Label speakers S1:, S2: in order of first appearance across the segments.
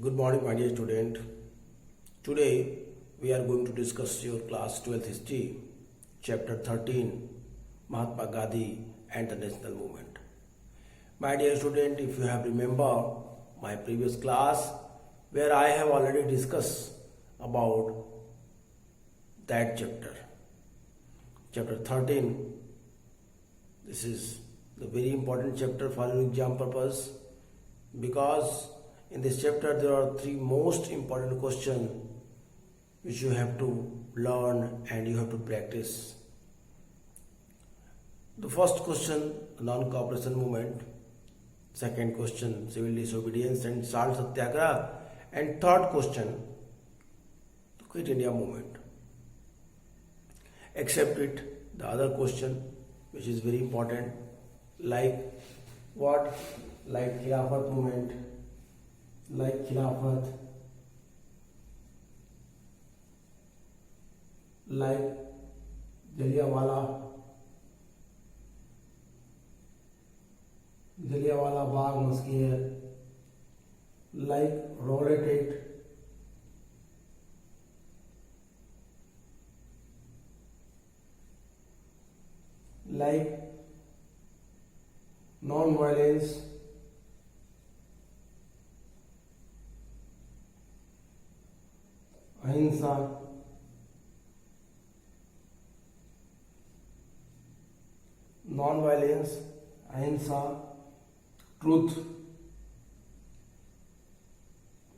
S1: Good morning, my dear student. Today we are going to discuss your class 12th history, chapter 13, Mahatma Gandhi and the National Movement. My dear student, if you have remember my previous class where I have already discussed about that chapter 13. This is the very important chapter for your exam purpose because in this chapter there are three most important questions which you have to learn and you have to practice. The first question, non-cooperation movement. Second question, civil disobedience and salt satyagraha. And third question, the Quit India movement. Except it, the other question which is very important, like what? Like Khilafat movement, like Khilafat, like Jallianwala Bagh massacre, like Rowlatt Act, like non-violence, ahimsa, non-violence, ahimsa, truth,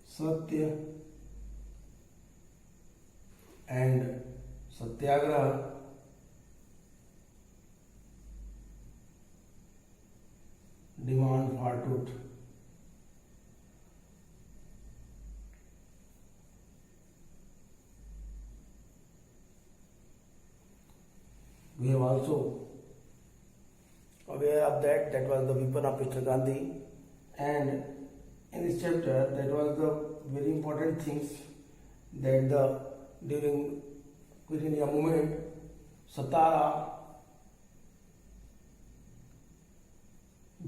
S1: satya, and satyagraha, demand for truth. We have also aware of that was the weapon of Mr. Gandhi, and in this chapter that was the very important things that during Quit India movement, Satara,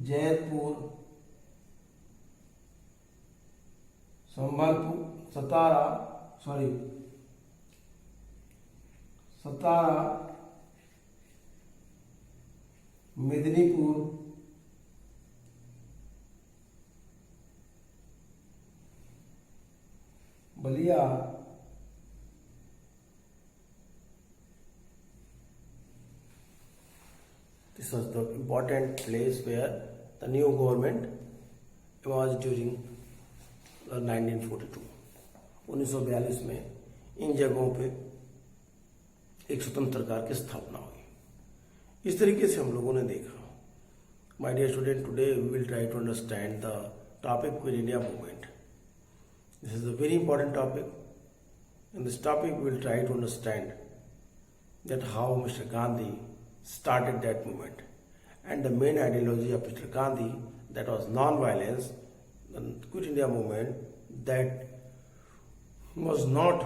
S1: Jaipur, Satara, Medinipur, Balia, this was the important place where the new government was during 1942. 1942 में इन जगहों पे एक स्वतंत्र सरकार की स्थापना हुई. इस तरीके से हम लोगों ने देखा. My dear student, today we will try to understand the topic Quit India movement. This is a very important topic. In this topic we will try to understand that how Mr. Gandhi started that movement and the main ideology of Mr. Gandhi, that was non-violence, the Quit India movement, that was not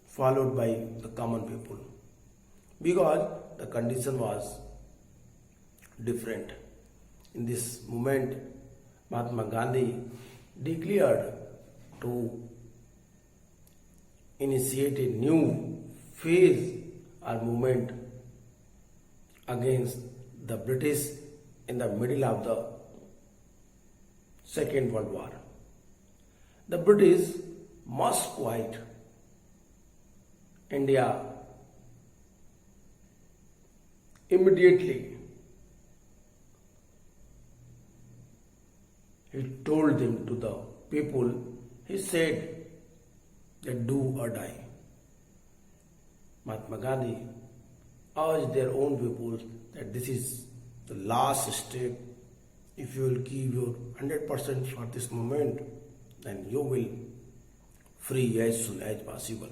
S1: followed by the common people because the condition was different. In this movement, Mahatma Gandhi declared to initiate a new phase or movement against the British in the middle of the Second World War. The British must quit India immediately. He told them to the people, he said that do or die. Mahatma Gandhi urged their own people that this is the last step. If you will give your 100% for this moment, then you will free as soon as possible.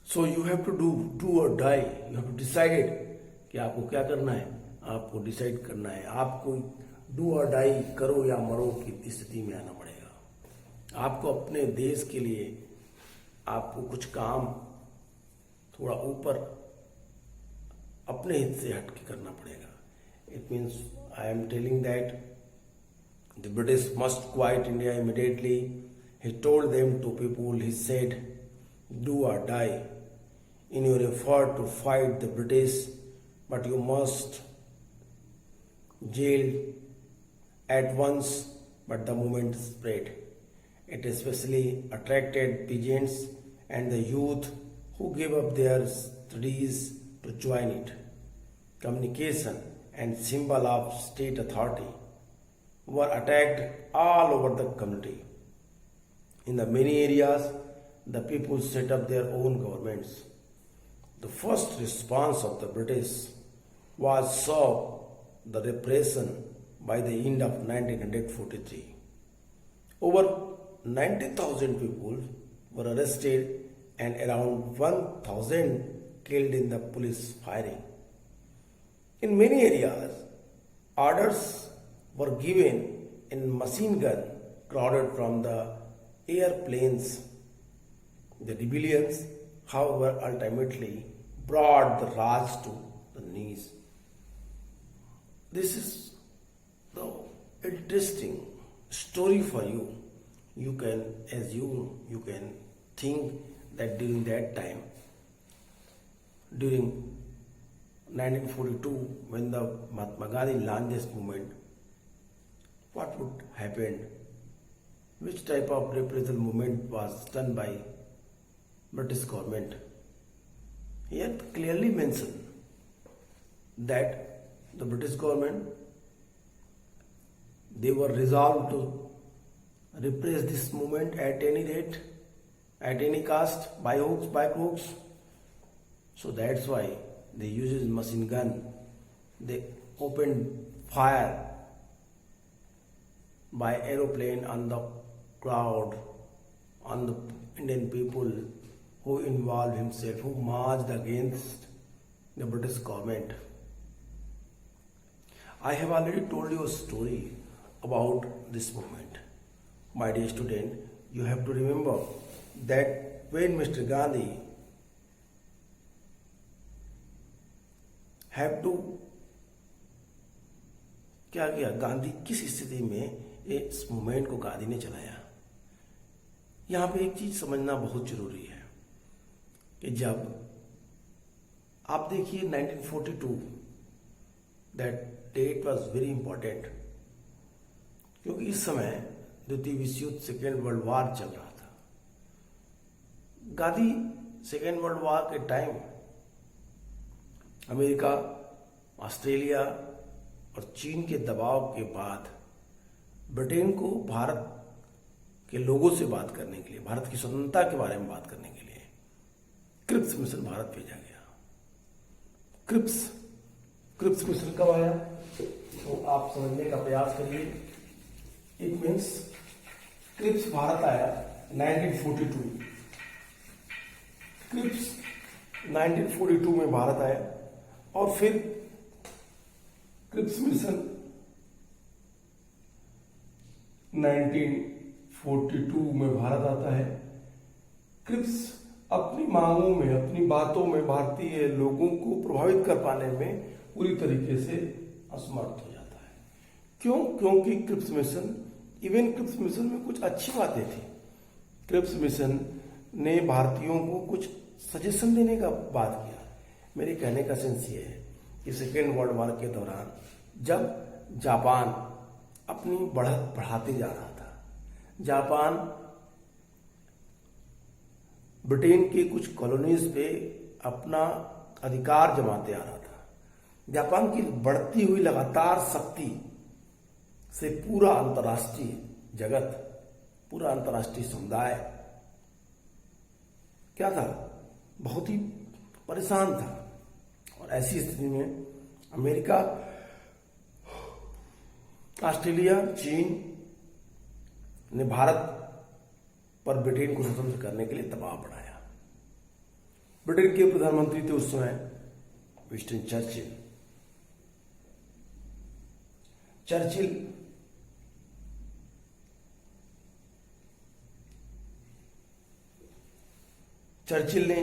S1: So you have to do or die. You have to decide कि आपको क्या करना है. आपको decide करना है. आपको do और डाई, करो या मरो की स्थिति में आना पड़ेगा. आपको अपने देश के लिए आपको कुछ काम थोड़ा ऊपर अपने हित से हट के करना पड़ेगा. It means I am telling that The British must quit India immediately. He told them to people, he said, do or die in your effort to fight the British, but you must jail at once. But the movement spread. It especially attracted peasants and the youth who gave up their studies to join it. Communication and symbol of state authority were attacked all over the community. In the many areas, the people set up their own governments. The first response of the British was saw the repression by the end of 1943. Over 90,000 people were arrested and around 1,000 killed in the police firing. In many areas, orders were given in machine gun crowded from the airplanes. The rebellions, however, ultimately brought the Raj to the knees. This is the interesting story for you. You can think that during that time, during 1942, when the Mahatma Gandhi launched this movement, what would happen? Which type of reprisal movement was done by British government? He had clearly mentioned that the British government, they were resolved to repress this movement at any rate, at any cost, by hooks, by crooks. So that's why they used machine gun. They opened fire by aeroplane on the crowd, on the Indian people who involved himself, who marched against the British government. I have already told you a story about this movement. My dear student, you have to remember that when Mr. Gandhi have to क्या किया, गांधी किस स्थिति में इस movement को गांधी ने चलाया। यहाँ पे एक चीज समझना बहुत जरूरी है कि जब आप देखिए 1942, that date was very important, क्योंकि इस समय द्वितीय विश्व युद्ध, सेकेंड वर्ल्ड वॉर चल रहा था। गांधी सेकेंड वर्ल्ड वॉर के टाइम अमेरिका, ऑस्ट्रेलिया और चीन के दबाव के बाद ब्रिटेन को भारत के लोगों से बात करने के लिए, भारत की स्वतंत्रता के बारे में बात करने के लिए क्रिप्स मिशन भारत भेजा गया। क्रिप्स मिशन कब आया तो आप समझने का प्रयास करिए। इट मीन्स क्रिप्स भारत आया 1942। क्रिप्स 1942 में भारत आया और फिर क्रिप्स मिशन 1942 में भारत आता है। क्रिप्स अपनी मांगों में, अपनी बातों में भारतीय लोगों को प्रभावित कर पाने में पूरी तरीके से असमर्थ हो जाता है। क्यों? क्योंकि क्रिप्स मिशन में कुछ अच्छी बातें थी। क्रिप्स मिशन ने भारतीयों को कुछ सजेशन देने का बात किया। मेरे कहने का सेंस ये है कि सेकेंड वर्ल्ड वॉर के दौरान जब जापान अपनी बढ़त बढ़ाते जा रहा था, जापान ब्रिटेन के कुछ कॉलोनीज पे अपना अधिकार जमाते आ रहा था, जापान की बढ़ती हुई लगातार शक्ति से पूरा अंतर्राष्ट्रीय जगत, पूरा अंतर्राष्ट्रीय समुदाय क्या था, बहुत ही परेशान था। और ऐसी स्थिति में अमेरिका, ऑस्ट्रेलिया, चीन ने भारत पर ब्रिटेन को स्वतंत्र करने के लिए दबाव बढ़ाया। ब्रिटेन के प्रधानमंत्री थे उस समय विंस्टन चर्चिल ने,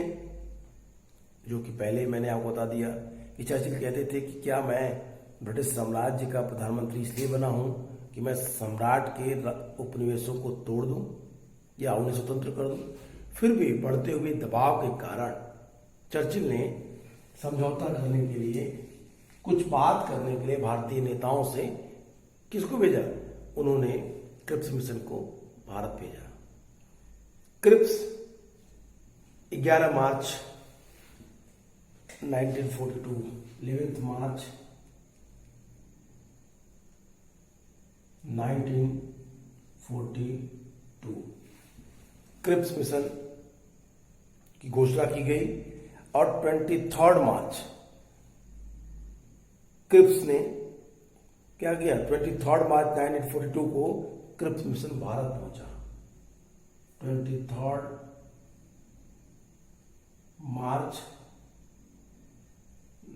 S1: जो कि पहले मैंने आपको बता दिया कि चर्चिल कहते थे कि क्या मैं ब्रिटिश साम्राज्य का प्रधानमंत्री इसलिए बना हूं कि मैं सम्राट के उपनिवेशों को तोड़ दूं या उन्हें स्वतंत्र कर दूं। फिर भी बढ़ते हुए दबाव के कारण चर्चिल ने समझौता करने के लिए, कुछ बात करने के लिए भारतीय नेताओं से किसको भेजा? उन्होंने क्रिप्स मिशन को भारत भेजा। क्रिप्स 11 मार्च 1942, 11 मार्च 1942 क्रिप्स मिशन की घोषणा की गई और 23 मार्च क्रिप्स ने क्या किया? 23 मार्च 1942 को क्रिप्स मिशन भारत पहुंचा। 23 मार्च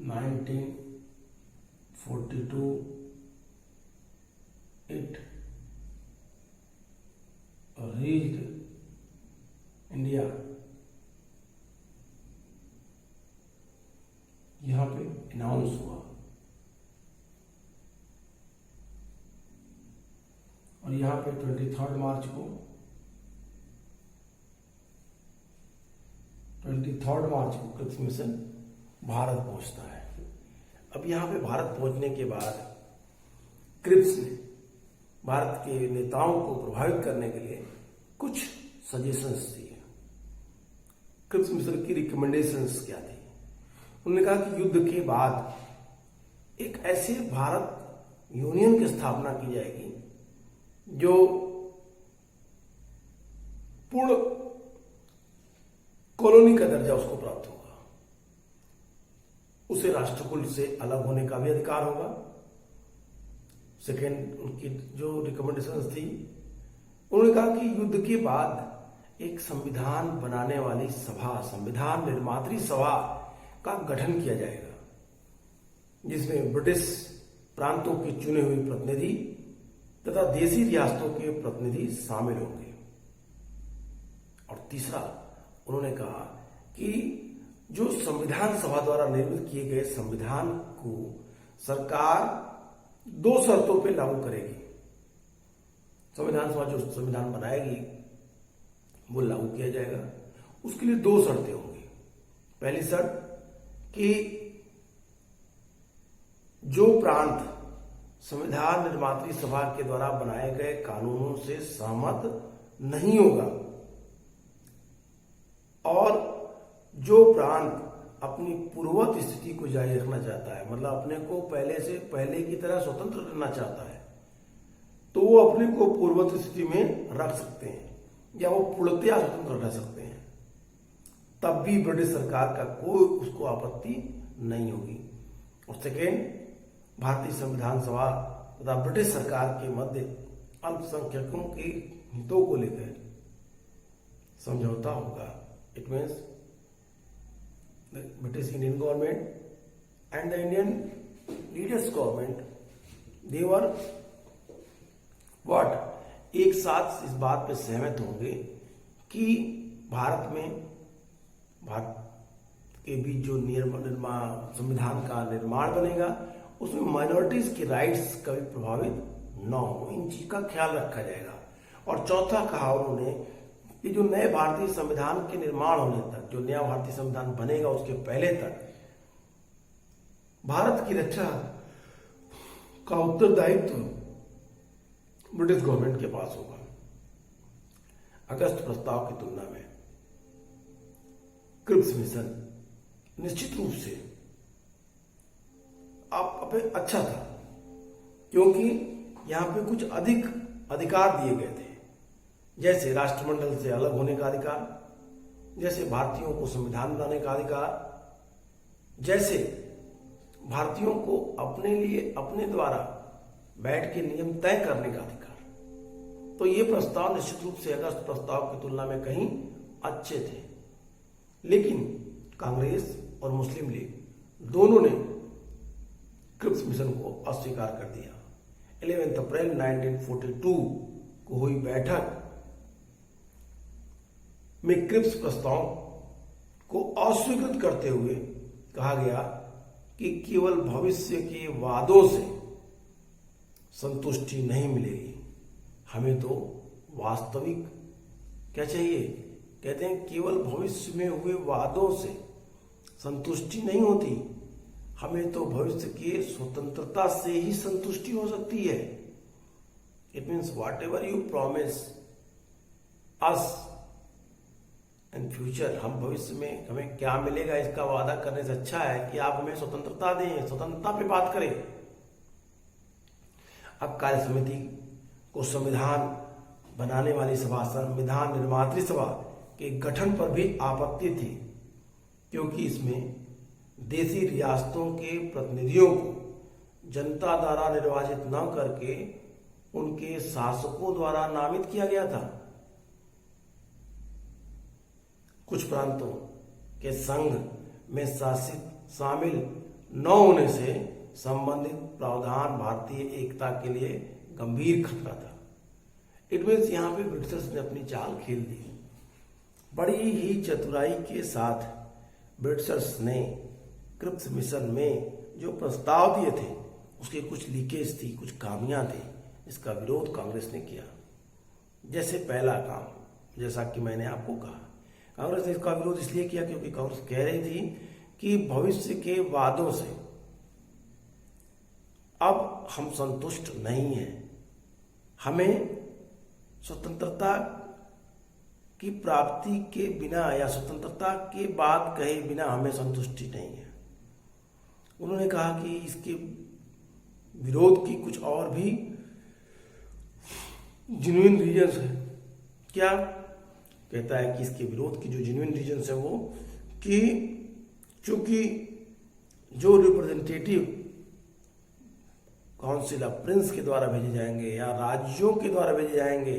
S1: 1942 it reached इंडिया। यहां पे अनाउंस हुआ और यहां पे 23 मार्च को 23 मार्च को क्रिप्स मिशन भारत पहुंचता है। अब यहां पे भारत पहुंचने के बाद क्रिप्स ने भारत के नेताओं को प्रभावित करने के लिए कुछ सजेशंस दिए। क्रिप्स मिशन की रिकमेंडेशंस क्या थी? उन्होंने कहा कि युद्ध के बाद एक ऐसे भारत यूनियन की स्थापना की जाएगी जो पूर्ण कॉलोनी का दर्जा उसको प्राप्त होगा। उसे राष्ट्रकुल से अलग होने का भी अधिकार होगा। सेकेंड, उनकी जो रिकमेंडेशंस थी, उन्होंने कहा कि युद्ध के बाद एक संविधान बनाने वाली सभा, संविधान निर्मात्री सभा का गठन किया जाएगा, जिसमें ब्रिटिश प्रांतों के चुने हुए प्रतिनिधि तथा देशी रियासतों के प्रतिनिधि शामिल होंगे। और तीसरा, उन्होंने कहा कि जो संविधान सभा द्वारा निर्मित किए गए संविधान को सरकार 2 शर्तों पर लागू करेगी। संविधान सभा जो संविधान बनाएगी वो लागू किया जाएगा। उसके लिए 2 शर्तें होंगी। पहली शर्त कि जो प्रांत संविधान निर्मात्री सभा के द्वारा बनाए गए कानूनों से सहमत नहीं होगा और जो प्रांत अपनी पूर्ववत स्थिति को जारी रखना चाहता है, मतलब अपने को पहले की तरह स्वतंत्र करना चाहता है, तो वो अपने को पूर्ववत स्थिति में रख सकते हैं या वो पूर्णतया स्वतंत्र रह सकते हैं। तब भी ब्रिटिश सरकार का कोई उसको आपत्ति नहीं होगी। और सेकेंड, भारतीय संविधान सभा तथा ब्रिटिश सरकार के मध्य अल्पसंख्यकों के हितों को लेकर समझौता होगा। It means British Indian government and the Indian leaders government, they were what? एक साथ इस बात पे सहमत होंगे कि भारत के बीच जो संविधान का निर्माण बनेगा उसमें माइनॉरिटीज के राइट्स कभी प्रभावित न हो, इन चीज का ख्याल रखा जाएगा। और चौथा कहा उन्होंने कि जो नए भारतीय संविधान के निर्माण होने तक, जो नया भारतीय संविधान बनेगा उसके पहले तक भारत की रक्षा का उत्तरदायित्व ब्रिटिश गवर्नमेंट के पास होगा। अगस्त प्रस्ताव की तुलना में क्रिप्स मिशन निश्चित रूप से अच्छा था, क्योंकि यहां पे कुछ अधिक अधिकार दिए गए थे, जैसे राष्ट्रमंडल से अलग होने का अधिकार, जैसे भारतीयों को संविधान बनाने का अधिकार, जैसे भारतीयों को अपने लिए अपने द्वारा बैठ के नियम तय करने का अधिकार। तो ये प्रस्ताव निश्चित रूप से अगस्त प्रस्ताव की तुलना में कहीं अच्छे थे। लेकिन कांग्रेस और मुस्लिम लीग दोनों ने क्रिप्स मिशन को अस्वीकार कर दिया। 11 अप्रैल 1942 को हुई बैठक में क्रिप्स प्रस्ताव को अस्वीकृत करते हुए कहा गया कि केवल भविष्य के वादों से संतुष्टि नहीं मिलेगी। हमें तो वास्तविक क्या चाहिए? कहते हैं केवल भविष्य में हुए वादों से संतुष्टि नहीं होती, हमें तो भविष्य के स्वतंत्रता से ही संतुष्टि हो सकती है। It means what ever you promise us in future, हम भविष्य में हमें क्या मिलेगा इसका वादा करने से अच्छा है कि आप हमें स्वतंत्रता दें, स्वतंत्रता पे बात करें। अब कार्य समिति को संविधान बनाने वाली सभा, संविधान निर्मात्री सभा के गठन पर भी आपत्ति थी, क्योंकि इसमें देशी रियासतों के प्रतिनिधियों को जनता द्वारा निर्वाचित न करके उनके शासकों द्वारा नामित किया गया था। कुछ प्रांतों के संघ में शामिल न होने से संबंधित प्रावधान भारतीय एकता के लिए गंभीर खतरा था। इट मीन्स यहां पे ब्रिटिशर्स ने अपनी चाल खेल दी। बड़ी ही चतुराई के साथ ब्रिटिशर्स ने क्रिप्स मिशन में जो प्रस्ताव दिए थे उसके कुछ लीकेज थी, कुछ खामियां थी, इसका विरोध कांग्रेस ने किया। जैसे पहला काम, जैसा कि मैंने आपको कहा, कांग्रेस ने इसका विरोध इसलिए किया क्योंकि कांग्रेस कह रही थी कि भविष्य के वादों से अब हम संतुष्ट नहीं हैं, हमें स्वतंत्रता की प्राप्ति के बिना या स्वतंत्रता के बाद कहे बिना हमें संतुष्टि नहीं है। उन्होंने कहा कि इसके विरोध की कुछ और भी जेन्युइन रीजंस है। क्या कहता है कि इसके विरोध की जो जेन्युइन रीजंस है वो कि चूंकि जो रिप्रेजेंटेटिव काउंसिल ऑफ प्रिंस के द्वारा भेजे जाएंगे या राज्यों के द्वारा भेजे जाएंगे,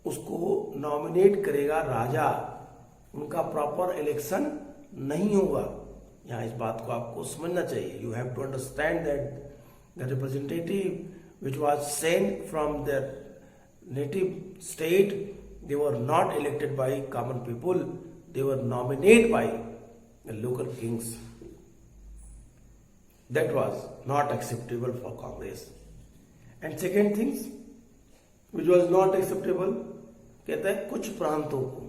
S1: उसको नॉमिनेट करेगा राजा, उनका प्रॉपर इलेक्शन नहीं होगा। यहाँ इस बात को आपको समझना चाहिए। You have to understand that the representative which was sent from their native state, they were not elected by common people, they were nominated by the local kings. That was not acceptable for Congress. And second things which was not acceptable, कहता है कुछ प्रांतों को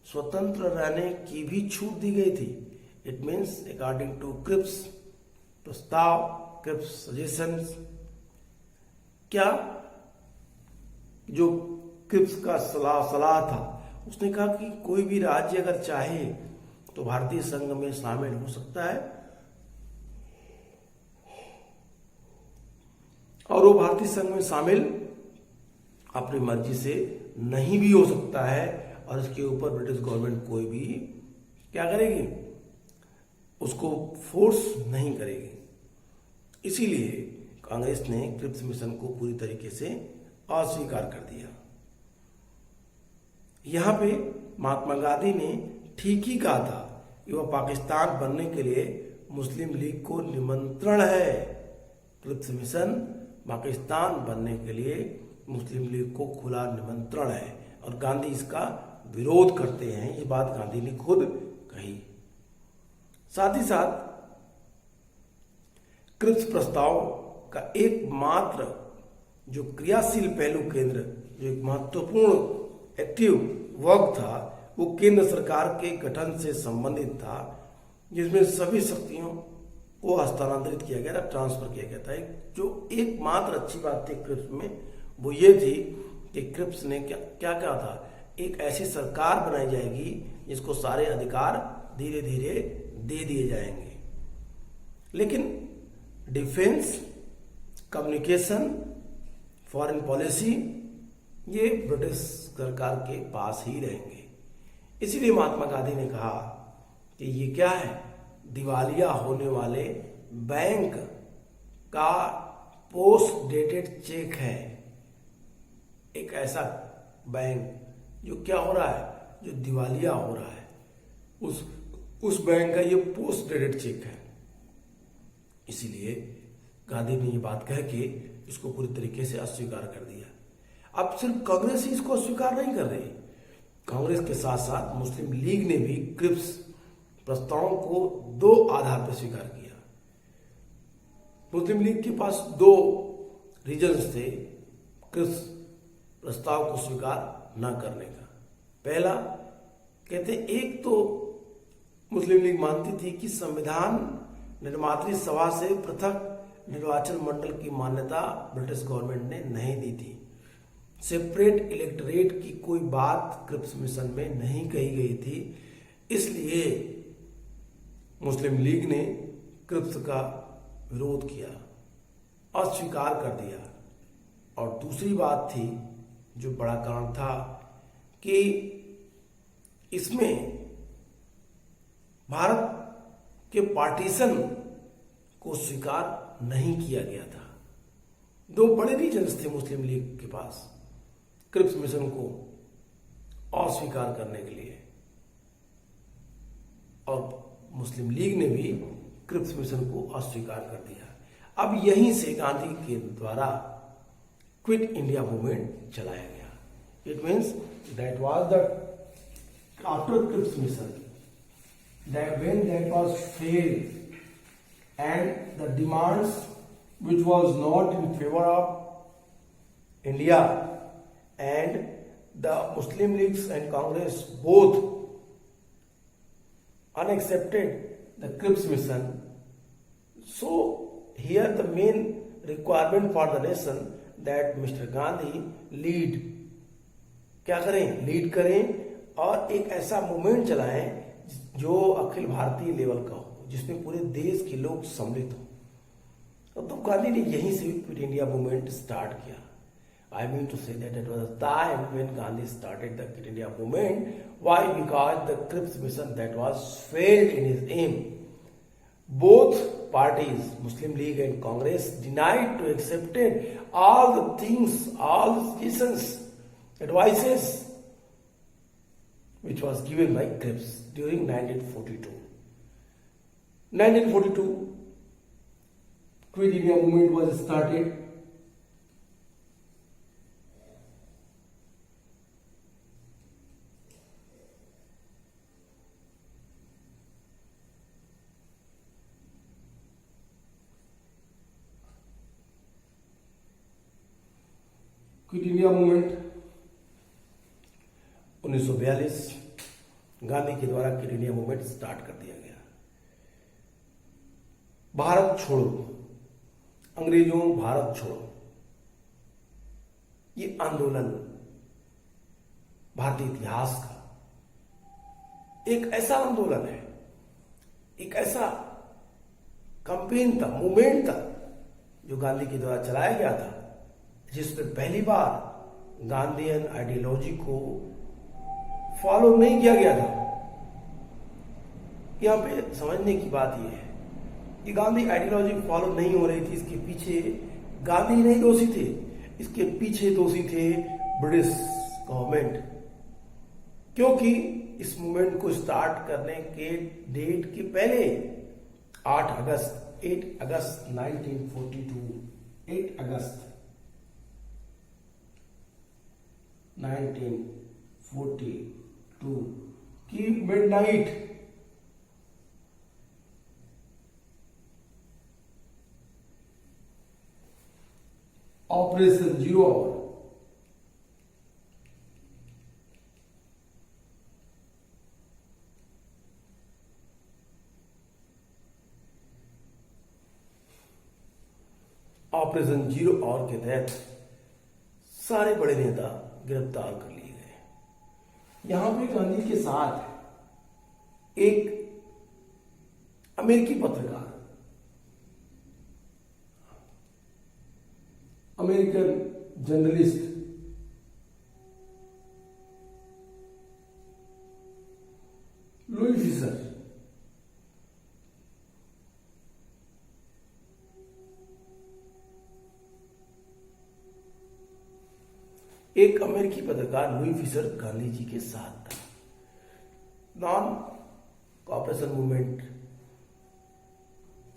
S1: स्वतंत्र रहने की भी छूट दी गई थी। It means according to Cripps प्रस्ताव, क्रिप्स सजेशंस, क्या जो क्रिप्स का सलाह था, उसने कहा कि कोई भी राज्य अगर चाहे तो भारतीय संघ में शामिल हो सकता है और वो भारतीय संघ में शामिल अपनी मर्जी से नहीं भी हो सकता है, और इसके ऊपर ब्रिटिश गवर्नमेंट कोई भी क्या करेगी, उसको फोर्स नहीं करेगी। इसीलिए कांग्रेस ने क्रिप्स मिशन को पूरी तरीके से अस्वीकार कर दिया। यहां पे महात्मा गांधी ने ठीक ही कहा था कि वह पाकिस्तान बनने के लिए मुस्लिम लीग को निमंत्रण है। क्रिप्स मिशन पाकिस्तान बनने के लिए मुस्लिम लीग को खुला निमंत्रण है और गांधी इसका विरोध करते हैं। ये बात गांधी ने खुद कही। साथ ही साथ क्रिप्स प्रस्ताव का एकमात्र जो क्रियाशील पहलू केंद्र, जो एक महत्वपूर्ण एक्टिव वर्क था, वो केंद्र सरकार के गठन से संबंधित था, जिसमें सभी शक्तियों को हस्तांतरित किया गया था, ट्रांसफर किया गया था। जो एकमात्र अच्छी बात थी क्रिप्स में वो ये थी कि क्रिप्स ने क्या कहा था, एक ऐसी सरकार बनाई जाएगी जिसको सारे अधिकार धीरे धीरे दे दिए जाएंगे, लेकिन डिफेंस, कम्युनिकेशन, फॉरेन पॉलिसी ये ब्रिटिश सरकार के पास ही रहेंगे। इसीलिए महात्मा गांधी ने कहा कि ये क्या है, दिवालिया होने वाले बैंक का पोस्ट डेटेड चेक है। एक ऐसा बैंक जो क्या हो रहा है, जो दिवालिया हो रहा है, उस बैंक का ये पोस्ट डेटेड चेक है। इसीलिए गांधी ने ये बात कह के इसको पूरी तरीके से अस्वीकार कर दिया। अब सिर्फ कांग्रेस ही इसको अस्वीकार नहीं कर रही, कांग्रेस के साथ साथ मुस्लिम लीग ने भी क्रिप्स प्रस्तावों को दो आधार पर स्वीकार किया। मुस्लिम लीग के पास दो रीजंस थे क्रिप्स प्रस्ताव को स्वीकार न करने का। पहला, कहते एक तो मुस्लिम लीग मानती थी कि संविधान निर्मात्री सभा से पृथक निर्वाचन मंडल की मान्यता ब्रिटिश गवर्नमेंट ने नहीं दी थी। सेपरेट इलेक्टोरेट की कोई बात क्रिप्स मिशन में नहीं कही गई थी, इसलिए मुस्लिम लीग ने क्रिप्स का विरोध किया, अस्वीकार कर दिया। और दूसरी बात थी, जो बड़ा कारण था, कि इसमें भारत के पार्टीशन को स्वीकार नहीं किया गया था। दो बड़े रीजन्स थे मुस्लिम लीग के पास क्रिप्स मिशन को अस्वीकार करने के लिए, और मुस्लिम लीग ने भी क्रिप्स मिशन को अस्वीकार कर दिया। अब यहीं से गांधी के द्वारा क्विट इंडिया मूवमेंट चलाया गया। It means that was the after Cripps mission that when that was failed and the demands which was not in favor of India and the Muslim Leagues and Congress both unaccepted the Cripps mission. So here the main requirement for the nation that Mr. Gandhi lead, क्या करें, lead करें और एक ऐसा movement चलाएं जो Akhil Bharatiya level का हो, जिसमें पूरे देश के लोग सम्मिलित हो। तो गांधी ने यहीं से क्विट इंडिया मूवमेंट स्टार्ट किया। I mean to say that it was the time when Gandhi started the quit India movement. Why? Because the Cripps mission that was failed in his aim. Both parties, Muslim League and Congress, denied to accepted all the things, all the suggestions, advices which was given by Cripps during 1942. 1942, Quit India movement was started. Quit India movement 1942 Gandhi के द्वारा quit India movement start कर दिया गया। भारत छोड़ो, अंग्रेजों भारत छोड़ो, ये आंदोलन भारतीय इतिहास का एक ऐसा आंदोलन है, एक ऐसा कैंपेन था, मूवमेंट था, जो गांधी के द्वारा चलाया गया था, जिसमें पहली बार गांधीयन आइडियोलॉजी को फॉलो नहीं किया गया था। यहां पे समझने की बात यह है कि गांधी आइडियोलॉजी फॉलो नहीं हो रही थी, इसके पीछे गांधी नहीं दोषी थे, इसके पीछे दोषी थे ब्रिटिश गवर्नमेंट। क्योंकि इस मूवमेंट को स्टार्ट करने के डेट के पहले 8 अगस्त 1942 8 अगस्त 1942 की midnight operation zero hour operation zero hour के तहत सारे बड़े नेता गिरफ्तार कर लिए गए। यहां पे गांधी के साथ एक अमेरिकी पत्रकार, अमेरिकन जर्नलिस्ट लुई फिशर, एक अमेरिकी पत्रकार लुई फिशर गांधी जी के साथ था। नॉन कॉपरेशन मूवमेंट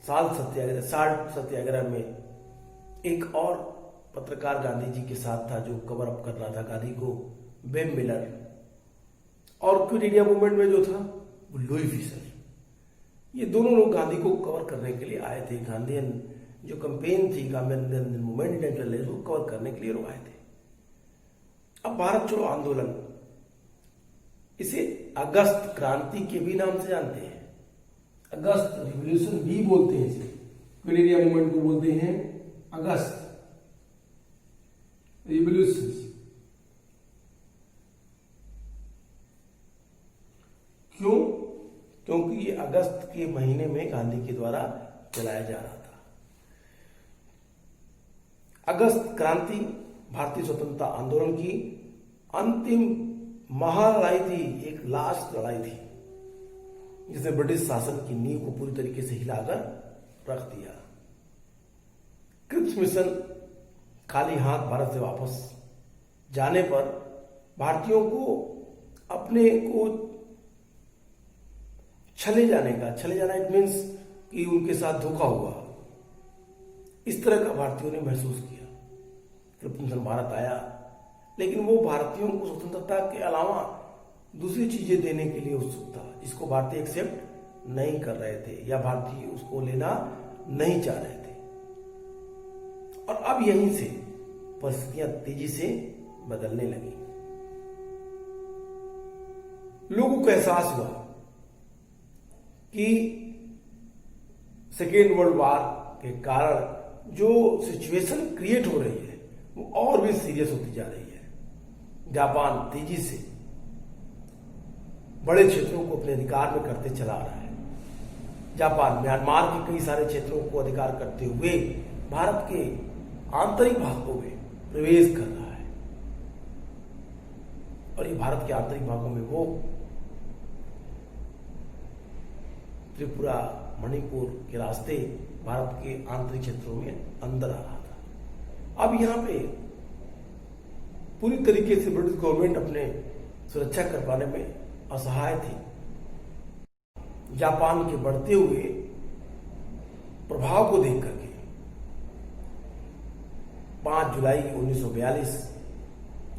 S1: साल्ट सत्याग्रह में एक और पत्रकार गांधी जी के साथ था, जो कवर अप कर रहा था गांधी को, बेम मिलर। और क्विट इंडिया मूवमेंट में जो था वो लुई फिशर। ये दोनों लोग गांधी को कवर करने के लिए आए थे। गांधीयन जो कैंपेन थी गांधी मूवमेंट इंडियन चल रही उसको कवर करने के लिए लोग आए थे। अब भारत छोड़ो आंदोलन, इसे अगस्त क्रांति के भी नाम से जानते हैं, अगस्त रिवॉल्यूशन भी बोलते हैं, इसे क्विट इंडिया मूवमेंट को बोलते हैं अगस्त रिवॉल्यूशन। क्यों? क्योंकि ये अगस्त के महीने में गांधी के द्वारा चलाया जा रहा था। अगस्त क्रांति भारतीय स्वतंत्रता आंदोलन की अंतिम महालड़ाई थी, एक लास्ट लड़ाई थी जिसने ब्रिटिश शासन की नींव को पूरी तरीके से हिलाकर रख दिया। क्रिप्स मिशन खाली हाथ भारत से वापस जाने पर भारतीयों को अपने को छले जाना इट मीन्स कि उनके साथ धोखा हुआ, इस तरह का भारतीयों ने महसूस किया। क्रिप्स मिशन भारत आया, लेकिन वो भारतीयों को स्वतंत्रता के अलावा दूसरी चीजें देने के लिए उत्सुक था, इसको भारतीय एक्सेप्ट नहीं कर रहे थे या भारतीय उसको लेना नहीं चाह रहे थे। और अब यहीं से परिस्थितियां तेजी से बदलने लगी। लोगों को एहसास हुआ कि सेकेंड वर्ल्ड वॉर के कारण जो सिचुएशन क्रिएट हो रही है वो और भी सीरियस होती जा रही है। जापान तेजी से बड़े क्षेत्रों को अपने अधिकार में करते चला रहा है। जापान म्यांमार के कई सारे क्षेत्रों को अधिकार करते हुए भारत के आंतरिक भागों में प्रवेश कर रहा है। और ये भारत के आंतरिक भागों में वो त्रिपुरा, मणिपुर के रास्ते भारत के आंतरिक क्षेत्रों में अंदर आ रहा था। अब यहां पे पूरी तरीके से ब्रिटिश गवर्नमेंट अपने सुरक्षा कर पाने में असहाय थी। जापान के बढ़ते हुए प्रभाव को देख करके 5 जुलाई 1942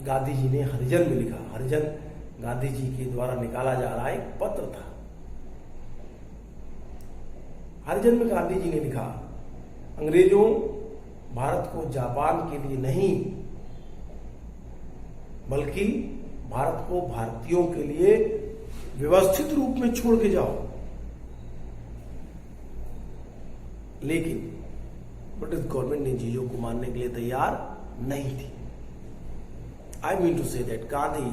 S1: गांधी जी ने हरिजन में लिखा। हरिजन गांधी जी के द्वारा निकाला जा रहा एक पत्र था। हरिजन में गांधी जी ने लिखा, अंग्रेजों भारत को जापान के लिए नहीं बल्कि भारत को भारतीयों के लिए व्यवस्थित रूप में छोड़ के जाओ। लेकिन ब्रिटिश गवर्नमेंट ने चीजों को मानने के लिए तैयार नहीं थी। I mean to say that Gandhi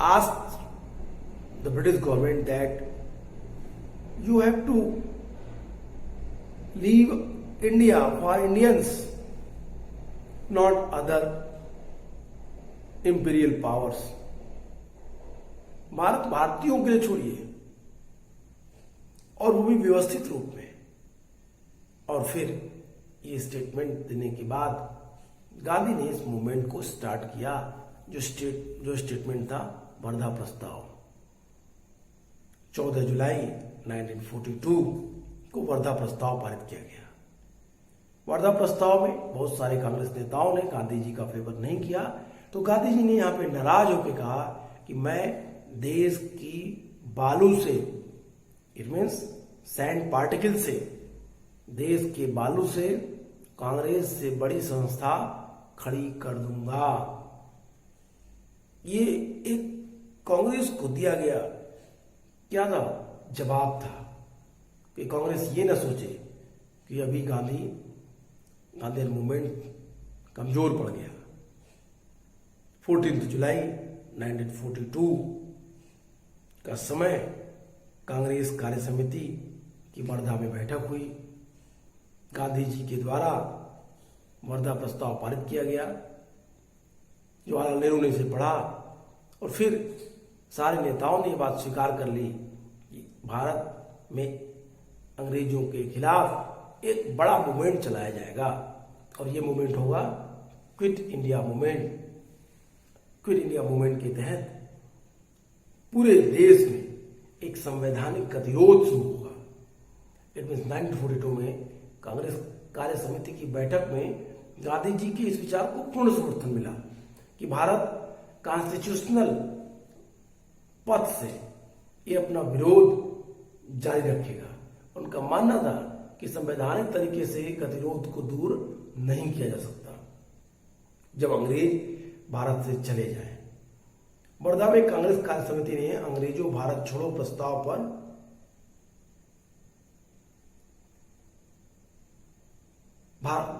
S1: asked the British government that you have to leave India for Indians, not other imperial powers. Bharat भारतीयों के लिए छोड़िए, और वो भी व्यवस्थित रूप में। और फिर ये स्टेटमेंट देने के बाद गांधी ने इस मूवमेंट को स्टार्ट किया, जो स्टेटमेंट था वर्धा प्रस्ताव। 14 जुलाई 1942 को वर्धा प्रस्ताव पारित किया गया। वर्धा प्रस्ताव में बहुत सारे कांग्रेस नेताओं ने गांधी जी का फेवर नहीं किया, तो गांधी जी ने यहां पे नाराज होकर कहा कि मैं देश की बालू से, इट मीन्स सैंड पार्टिकल से, देश के बालू से कांग्रेस से बड़ी संस्था खड़ी कर दूंगा। ये एक कांग्रेस को दिया गया क्या था, जवाब था कि कांग्रेस ये ना सोचे कि अभी गांधी मूवमेंट कमजोर पड़ गया। 14 जुलाई 1942 का समय कांग्रेस कार्य समिति की वर्धा में बैठक हुई। गांधी जी के द्वारा वर्धा प्रस्ताव पारित किया गया। जवाहरलाल नेहरू ने इसे पढ़ा और फिर सारे नेताओं ने यह बात स्वीकार कर ली कि भारत में अंग्रेजों के खिलाफ एक बड़ा मूवमेंट चलाया जाएगा और ये मूवमेंट होगा quit India movement. Quit India movement के तहत पूरे देश में एक संवैधानिक गतिरोध शुरू होगा। इट मीन्स 1942 में कांग्रेस कार्य समिति की बैठक में गांधी जी के इस विचार को पूर्ण समर्थन मिला कि भारत कॉन्स्टिट्यूशनल पथ से ये अपना विरोध जारी रखेगा। उनका मानना था कि संवैधानिक तरीके से गतिरोध को दूर नहीं किया जा सकता जब अंग्रेज भारत से चले जाएं। वर्धा में कांग्रेस कार्य समिति ने अंग्रेजों भारत छोड़ो प्रस्ताव पर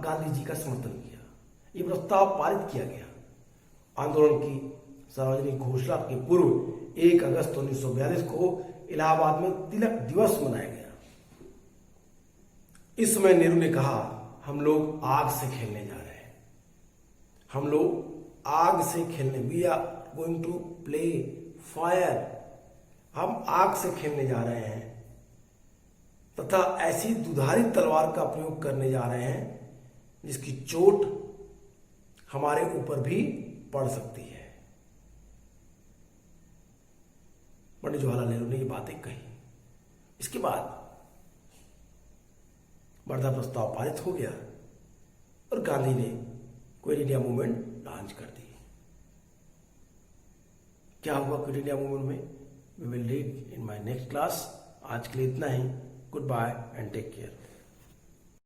S1: गांधी जी का समर्थन किया। ये प्रस्ताव पारित किया गया। आंदोलन की सार्वजनिक घोषणा के पूर्व 1 अगस्त 1942 को इलाहाबाद में तिलक दिवस मनाया गया। इस समय नेहरू ने कहा, हम लोग आग से खेलने जा रहे हैं, हम लोग आग से खेलने, we are going to play fire, हम आग से खेलने जा रहे हैं तथा ऐसी दुधारी तलवार का प्रयोग करने जा रहे हैं जिसकी चोट हमारे ऊपर भी पड़ सकती है। पंडित जवाहरलाल नेहरू ने ये बातें कही। इसके बाद वर्धा प्रस्ताव पारित हो गया और गांधी ने क्विट इंडिया मूवमेंट लॉन्च कर दी। क्या हुआ क्विट इंडिया मूवमेंट में, we will read in my next class. आज के लिए इतना ही। Good bye and take care.